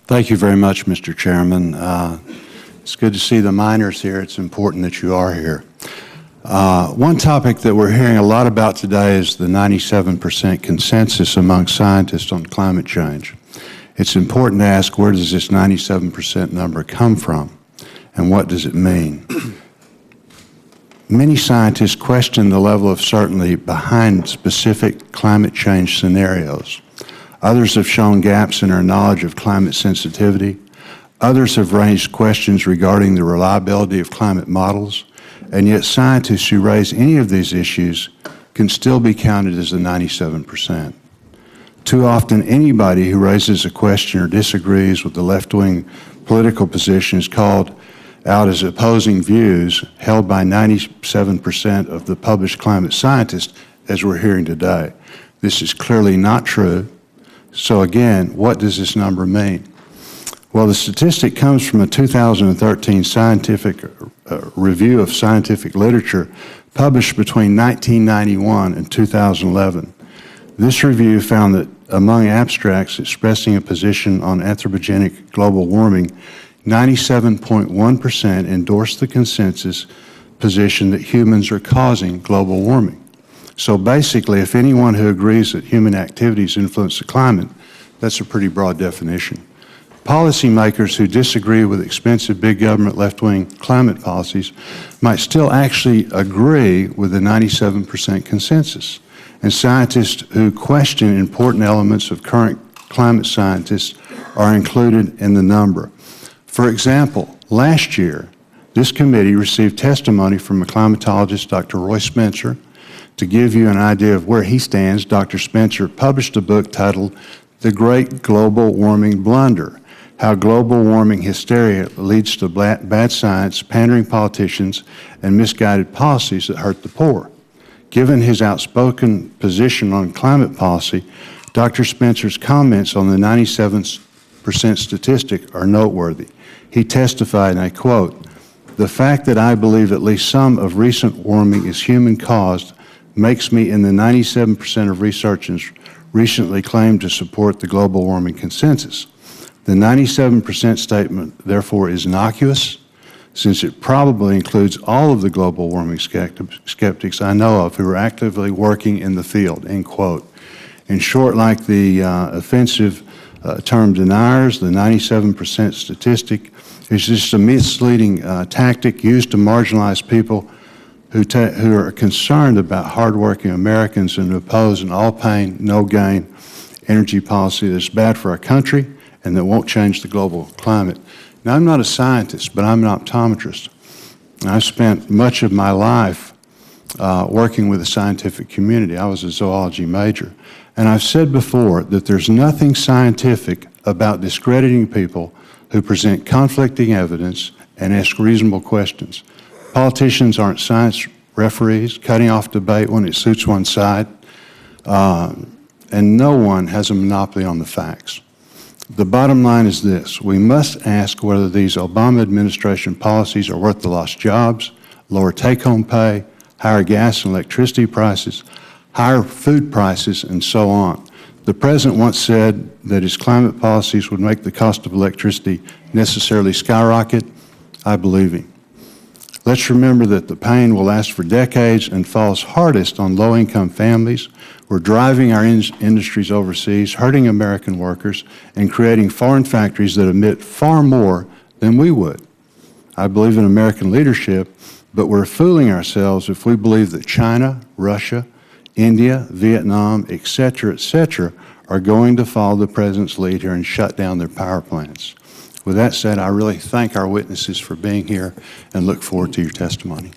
Thank you very much, Mr. Chairman. It's good to see the miners here. It's important that you are here. One topic that we're hearing a lot about today is the 97% consensus among scientists on climate change. It's important to ask, where does this 97% number come from, and what does it mean? Many scientists question the level of certainty behind specific climate change scenarios. Others have shown gaps in our knowledge of climate sensitivity. Others have raised questions regarding the reliability of climate models, and yet scientists who raise any of these issues can still be counted as the 97%. Too often, anybody who raises a question or disagrees with the left-wing political position is called out as opposing views held by 97% of the published climate scientists, as we're hearing today. This is clearly not true. So again, what does this number mean? Well, the statistic comes from a 2013 scientific review of scientific literature published between 1991 and 2011. This review found that among abstracts expressing a position on anthropogenic global warming, 97.1% endorsed the consensus position that humans are causing global warming. So basically, if anyone who agrees that human activities influence the climate, that's a pretty broad definition. Policymakers who disagree with expensive big government left-wing climate policies might still actually agree with the 97% consensus. And scientists who question important elements of current climate scientists are included in the number. For example, last year, this committee received testimony from a climatologist, Dr. Roy Spencer. To give you an idea of where he stands, Dr. Spencer published a book titled The Great Global Warming Blunder: How Global Warming Hysteria Leads to Bad Science, Pandering Politicians, and Misguided Policies That Hurt the Poor. Given his outspoken position on climate policy, Dr. Spencer's comments on the 97% statistic are noteworthy. He testified, and I quote, "The fact that I believe at least some of recent warming is human-caused makes me in the 97% of researchers recently claimed to support the global warming consensus. The 97% statement, therefore, is innocuous, since it probably includes all of the global warming skeptics I know of who are actively working in the field," end quote. In short, like the offensive term deniers, the 97% statistic is just a misleading tactic used to marginalize people who are concerned about hardworking Americans and oppose an all-pain, no-gain energy policy that's bad for our country and that won't change the global climate. Now, I'm not a scientist, but I'm an optometrist. And I've spent much of my life working with the scientific community. I was a zoology major. And I've said before that there's nothing scientific about discrediting people who present conflicting evidence and ask reasonable questions. Politicians aren't science referees, cutting off debate when it suits one side, and no one has a monopoly on the facts. The bottom line is this: we must ask whether these Obama administration policies are worth the lost jobs, lower take-home pay, higher gas and electricity prices, higher food prices, and so on. The President once said that his climate policies would make the cost of electricity necessarily skyrocket. I believe him. Let's remember that the pain will last for decades and falls hardest on low-income families. We're driving our industries overseas, hurting American workers, and creating foreign factories that emit far more than we would. I believe in American leadership, but we're fooling ourselves if we believe that China, Russia, India, Vietnam, et cetera, are going to follow the President's lead here and shut down their power plants. With that said, I really thank our witnesses for being here and look forward to your testimony.